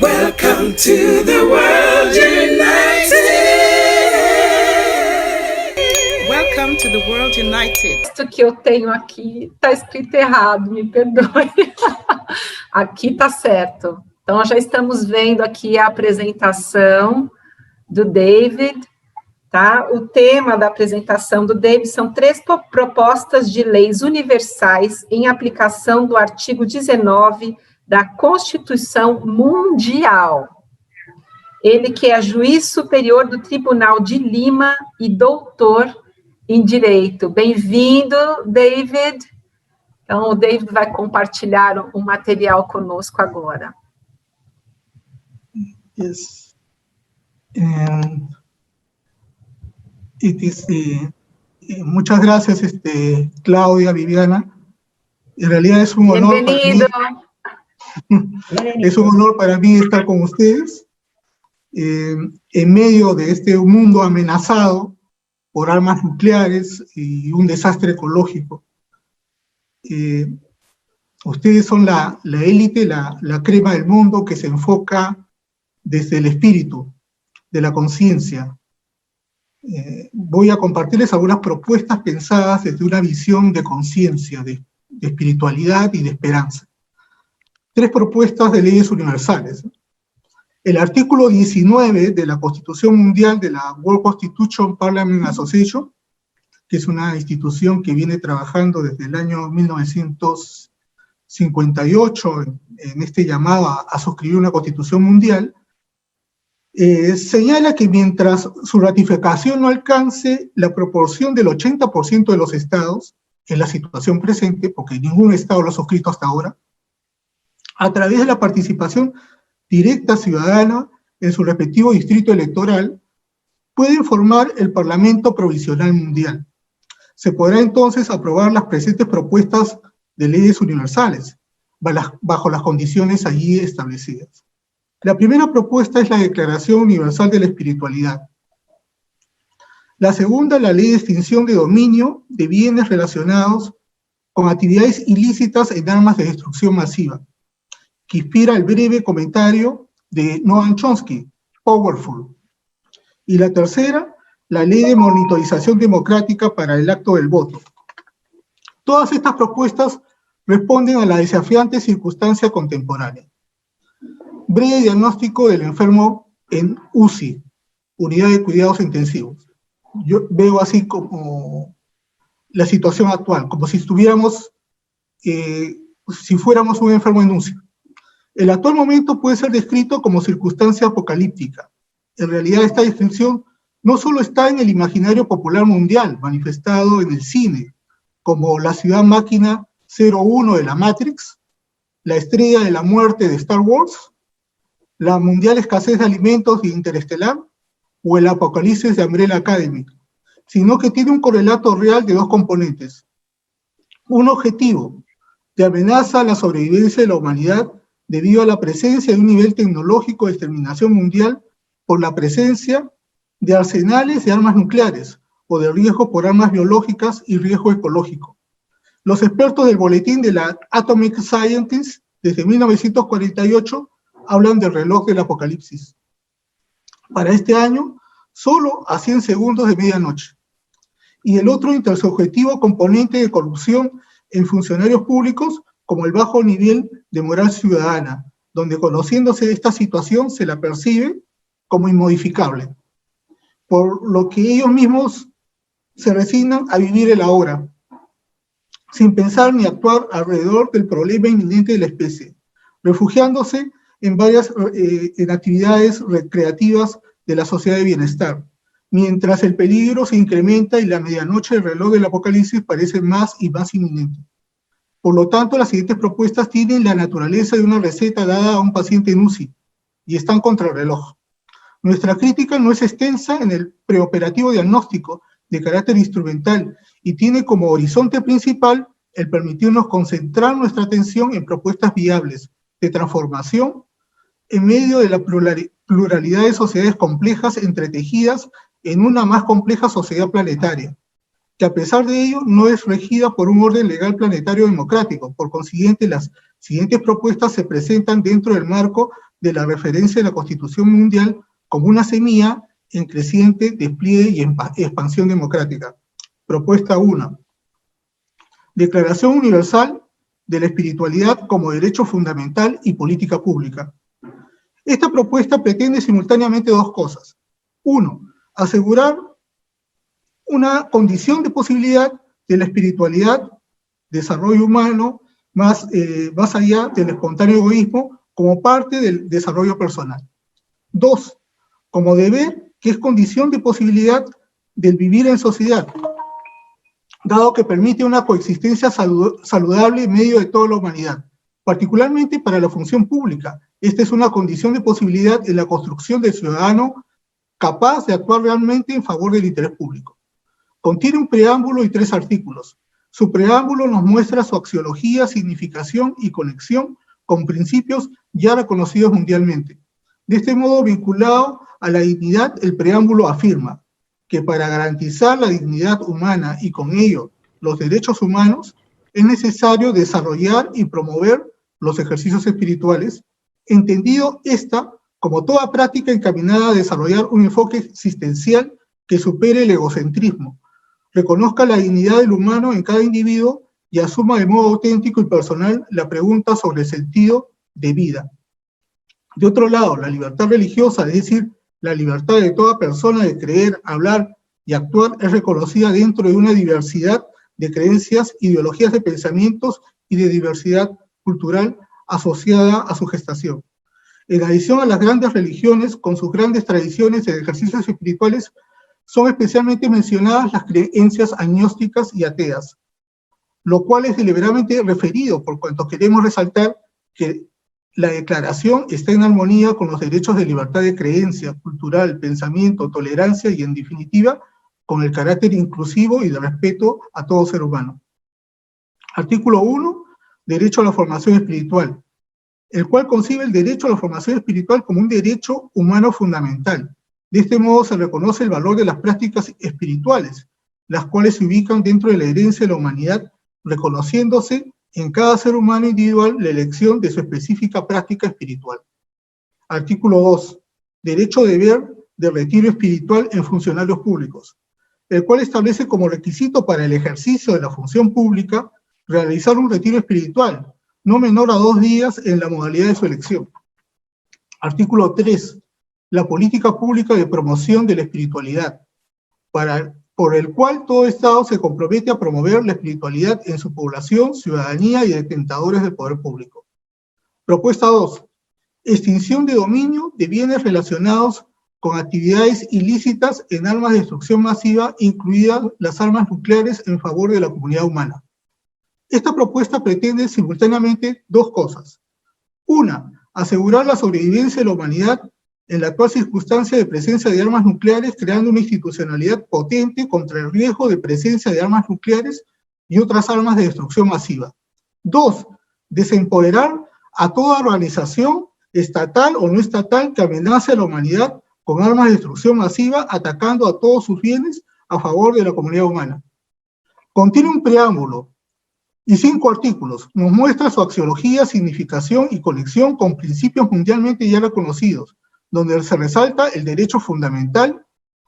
Welcome to the World United. Welcome to the World United. Isto que eu tenho aqui está escrito errado, me perdoe. Aqui está certo. Então, já estamos vendo aqui a apresentação do David, tá? O tema da apresentação do David são 3 propostas de leis universais em aplicação do artigo 19 da Constituição Mundial. Ele que é juiz superior do Tribunal de Lima e doutor em Direito. Bem-vindo, David. Então, o David vai compartilhar um material conosco agora. Yes. Muchas gracias, Claudia, Viviana. En realidad es un honor. Bienvenido. Es un honor para mí estar con ustedes en medio de este mundo amenazado por armas nucleares y un desastre ecológico. Ustedes son la élite, la crema del mundo que se enfoca desde el espíritu, de la conciencia. Voy a compartirles algunas propuestas pensadas desde una visión de conciencia, de espiritualidad y de esperanza. 3 propuestas de leyes universales. El artículo 19 de la Constitución Mundial de la World Constitution Parliament Association, que es una institución que viene trabajando desde el año 1958 en este llamado a suscribir una Constitución Mundial, señala que mientras su ratificación no alcance la proporción del 80% de los estados, en la situación presente, porque ningún estado lo ha suscrito hasta ahora, a través de la participación directa ciudadana en su respectivo distrito electoral, pueden formar el Parlamento Provisional Mundial. Se podrá entonces aprobar las presentes propuestas de leyes universales, bajo las condiciones allí establecidas. La primera propuesta es la Declaración Universal de la Espiritualidad. La segunda, la Ley de Extinción de Dominio de bienes relacionados con actividades ilícitas en armas de destrucción masiva, que inspira el breve comentario de Noam Chomsky, Powerful. Y la tercera, la Ley de Monitorización Democrática para el Acto del Voto. Todas estas propuestas responden a la desafiante circunstancia contemporánea. Breve diagnóstico del enfermo en UCI, Unidad de Cuidados Intensivos. Yo veo así como la situación actual, como si estuviéramos, si fuéramos un enfermo en UCI. El actual momento puede ser descrito como circunstancia apocalíptica. En realidad, esta descripción no solo está en el imaginario popular mundial, manifestado en el cine, como la ciudad máquina 01 de la Matrix, la estrella de la muerte de Star Wars, la mundial escasez de alimentos de Interestelar, o el apocalipsis de Umbrella Academy, sino que tiene un correlato real de 2 componentes. Un objetivo de amenaza a la sobrevivencia de la humanidad debido a la presencia de un nivel tecnológico de exterminación mundial por la presencia de arsenales de armas nucleares o de riesgo por armas biológicas y riesgo ecológico. Los expertos del boletín de la Atomic Scientist desde 1948 hablan del reloj del apocalipsis. Para este año, solo a 100 segundos de medianoche. Y el otro intersubjetivo componente de corrupción en funcionarios públicos como el bajo nivel de moral ciudadana, donde conociéndose esta situación se la percibe como inmodificable, por lo que ellos mismos se resignan a vivir el ahora, sin pensar ni actuar alrededor del problema inminente de la especie, refugiándose en actividades recreativas de la sociedad de bienestar, mientras el peligro se incrementa y la medianoche del reloj del apocalipsis parece más y más inminente. Por lo tanto, las siguientes propuestas tienen la naturaleza de una receta dada a un paciente en UCI y están contra el reloj. Nuestra crítica no es extensa en el preoperativo diagnóstico de carácter instrumental y tiene como horizonte principal el permitirnos concentrar nuestra atención en propuestas viables de transformación en medio de la pluralidad de sociedades complejas entretejidas en una más compleja sociedad planetaria, que a pesar de ello no es regida por un orden legal planetario democrático. Por consiguiente, las siguientes propuestas se presentan dentro del marco de la referencia de la Constitución Mundial como una semilla en creciente despliegue y expansión democrática. Propuesta 1. Declaración Universal de la Espiritualidad como derecho fundamental y política pública. Esta propuesta pretende simultáneamente dos cosas. 1. Asegurar una condición de posibilidad de la espiritualidad, desarrollo humano, más allá del espontáneo egoísmo, como parte del desarrollo personal. 2. Como deber, que es condición de posibilidad del vivir en sociedad, dado que permite una coexistencia saludable en medio de toda la humanidad, particularmente para la función pública. Esta es una condición de posibilidad en la construcción del ciudadano capaz de actuar realmente en favor del interés público. Contiene un preámbulo y 3 artículos. Su preámbulo nos muestra su axiología, significación y conexión con principios ya reconocidos mundialmente. De este modo, vinculado a la dignidad, el preámbulo afirma que para garantizar la dignidad humana y con ello los derechos humanos, es necesario desarrollar y promover los ejercicios espirituales, entendido esta como toda práctica encaminada a desarrollar un enfoque existencial que supere el egocentrismo, reconozca la dignidad del humano en cada individuo y asuma de modo auténtico y personal la pregunta sobre el sentido de vida. De otro lado, la libertad religiosa, es decir, la libertad de toda persona de creer, hablar y actuar, es reconocida dentro de una diversidad de creencias, ideologías de pensamientos y de diversidad cultural asociada a su gestación. En adición a las grandes religiones, con sus grandes tradiciones de ejercicios espirituales, son especialmente mencionadas las creencias agnósticas y ateas, lo cual es deliberadamente referido por cuanto queremos resaltar que la declaración está en armonía con los derechos de libertad de creencia, cultural, pensamiento, tolerancia y, en definitiva, con el carácter inclusivo y de respeto a todo ser humano. Artículo 1, derecho a la formación espiritual, el cual concibe el derecho a la formación espiritual como un derecho humano fundamental. De este modo se reconoce el valor de las prácticas espirituales, las cuales se ubican dentro de la herencia de la humanidad, reconociéndose en cada ser humano individual la elección de su específica práctica espiritual. Artículo 2. Derecho-deber de retiro espiritual en funcionarios públicos, el cual establece como requisito para el ejercicio de la función pública realizar un retiro espiritual, no menor a 2 días en la modalidad de su elección. Artículo 3. La política pública de promoción de la espiritualidad, por el cual todo Estado se compromete a promover la espiritualidad en su población, ciudadanía y detentadores del poder público. Propuesta 2. Extinción de dominio de bienes relacionados con actividades ilícitas en armas de destrucción masiva, incluidas las armas nucleares en favor de la comunidad humana. Esta propuesta pretende simultáneamente 2 cosas. Una, asegurar la sobrevivencia de la humanidad en la actual circunstancia de presencia de armas nucleares, creando una institucionalidad potente contra el riesgo de presencia de armas nucleares y otras armas de destrucción masiva. 2. Desempoderar a toda organización estatal o no estatal que amenace a la humanidad con armas de destrucción masiva, atacando a todos sus bienes a favor de la comunidad humana. Contiene un preámbulo y 5 artículos. Nos muestra su axiología, significación y conexión con principios mundialmente ya reconocidos, donde se resalta el derecho fundamental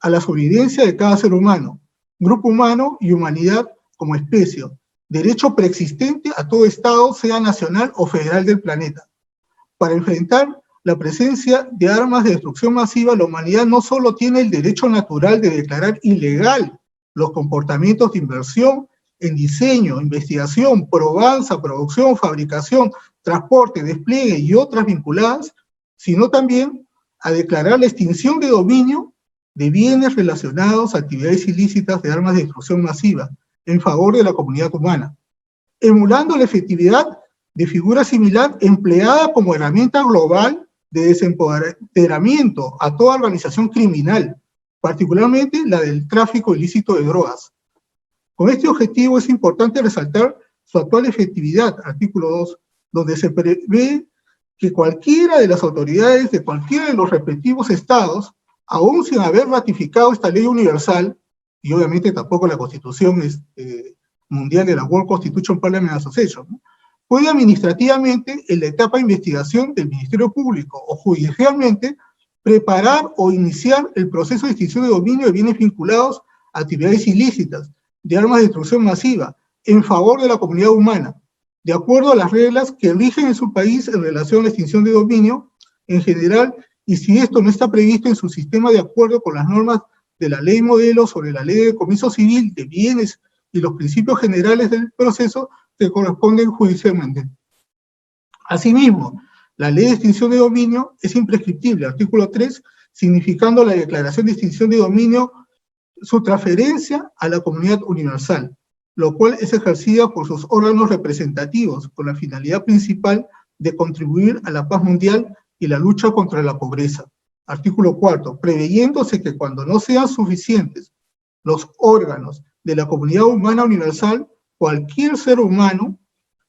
a la sobrevivencia de cada ser humano, grupo humano y humanidad como especie, derecho preexistente a todo Estado, sea nacional o federal del planeta. Para enfrentar la presencia de armas de destrucción masiva, la humanidad no solo tiene el derecho natural de declarar ilegal los comportamientos de inversión en diseño, investigación, probanza, producción, fabricación, transporte, despliegue y otras vinculadas, sino también a declarar la extinción de dominio de bienes relacionados a actividades ilícitas de armas de destrucción masiva en favor de la comunidad humana, emulando la efectividad de figura similar empleada como herramienta global de desempoderamiento a toda organización criminal, particularmente la del tráfico ilícito de drogas. Con este objetivo es importante resaltar su actual efectividad, artículo 2, donde se prevé que cualquiera de las autoridades de cualquiera de los respectivos estados, aún sin haber ratificado esta ley universal, y obviamente tampoco la Constitución mundial de la World Constitution Parliament Association, ¿no?, puede administrativamente, en la etapa de investigación del Ministerio Público o judicialmente, preparar o iniciar el proceso de extinción de dominio de bienes vinculados a actividades ilícitas, de armas de destrucción masiva, en favor de la comunidad humana, de acuerdo a las reglas que rigen en su país en relación a la extinción de dominio en general, y si esto no está previsto en su sistema de acuerdo con las normas de la ley modelo sobre la ley de decomiso civil de bienes y los principios generales del proceso que corresponden judicialmente. Asimismo, la ley de extinción de dominio es imprescriptible, artículo 3, significando la declaración de extinción de dominio su transferencia a la comunidad universal, lo cual es ejercida por sus órganos representativos con la finalidad principal de contribuir a la paz mundial y la lucha contra la pobreza. Artículo 4, preveyéndose que cuando no sean suficientes los órganos de la comunidad humana universal, cualquier ser humano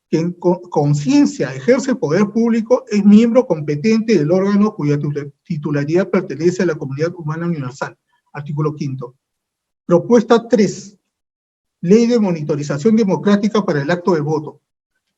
que en conciencia ejerce poder público es miembro competente del órgano cuya titularidad pertenece a la comunidad humana universal. Artículo 5. Propuesta 3. Ley de monitorización democrática para el acto de voto.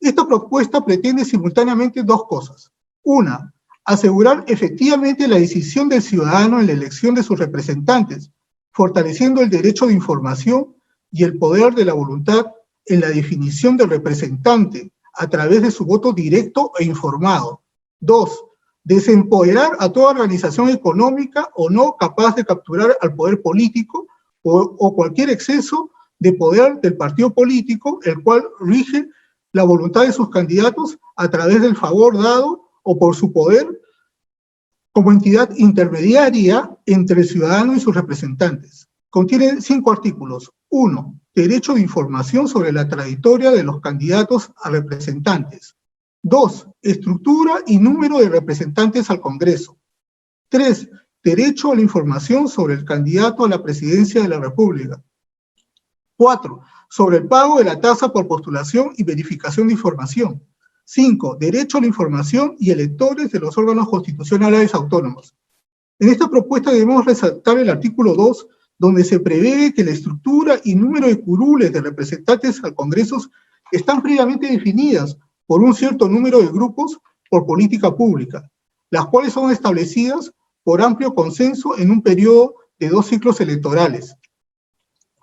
Esta propuesta pretende simultáneamente dos cosas. Una, asegurar efectivamente la decisión del ciudadano en la elección de sus representantes, fortaleciendo el derecho de información y el poder de la voluntad en la definición del representante a través de su voto directo e informado. 2. Desempoderar a toda organización económica o no capaz de capturar al poder político o cualquier exceso de poder del partido político, el cual rige la voluntad de sus candidatos a través del favor dado o por su poder como entidad intermediaria entre el ciudadano y sus representantes. Contiene 5 artículos. 1. Derecho de información sobre la trayectoria de los candidatos a representantes. 2. Estructura y número de representantes al Congreso. 3. Derecho a la información sobre el candidato a la presidencia de la República. 4. Sobre el pago de la tasa por postulación y verificación de información. 5. Derecho a la información y electores de los órganos constitucionales autónomos. En esta propuesta debemos resaltar el artículo 2, donde se prevé que la estructura y número de curules de representantes al Congreso están previamente definidas por un cierto número de grupos por política pública, las cuales son establecidas por amplio consenso en un periodo de 2 ciclos electorales,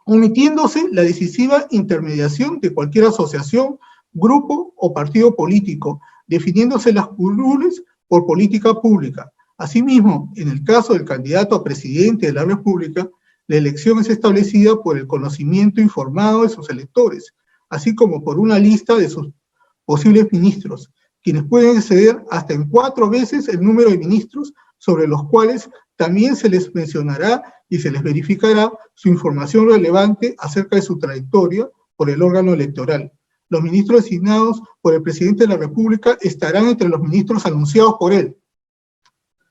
omitiéndose la decisiva intermediación de cualquier asociación, grupo o partido político, definiéndose las curules por política pública. Asimismo, en el caso del candidato a presidente de la República, la elección es establecida por el conocimiento informado de sus electores, así como por una lista de sus posibles ministros, quienes pueden exceder hasta en 4 veces el número de ministros, sobre los cuales también se les mencionará y se les verificará su información relevante acerca de su trayectoria por el órgano electoral. Los ministros designados por el presidente de la República estarán entre los ministros anunciados por él.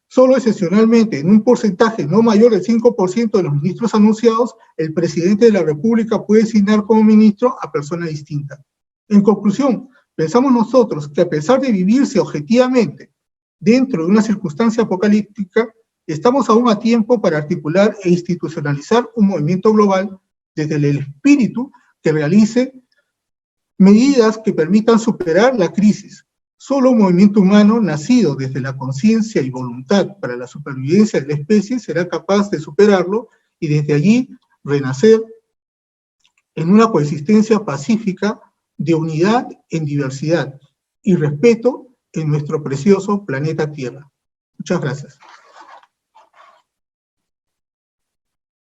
Solo excepcionalmente, en un porcentaje no mayor del 5% de los ministros anunciados, el presidente de la República puede designar como ministro a persona distinta. En conclusión, pensamos nosotros que a pesar de vivirse objetivamente dentro de una circunstancia apocalíptica, estamos aún a tiempo para articular e institucionalizar un movimiento global desde el espíritu que realice medidas que permitan superar la crisis. Solo un movimiento humano nacido desde la conciencia y voluntad para la supervivencia de la especie será capaz de superarlo y desde allí renacer en una coexistencia pacífica de unidad en diversidad y respeto en nuestro precioso planeta Tierra. Muchas gracias.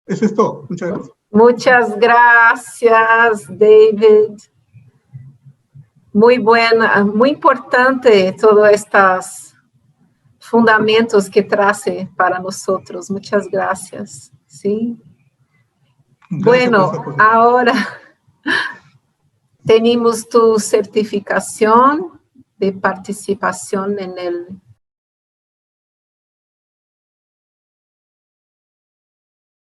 Eso es todo. Muchas gracias. Muchas gracias, David. Muy buena, muy importante todos estos fundamentos que trace para nosotros. Muchas gracias. ¿Sí? Gracias, bueno, profesor. ahora tenemos tu certificación de participación en el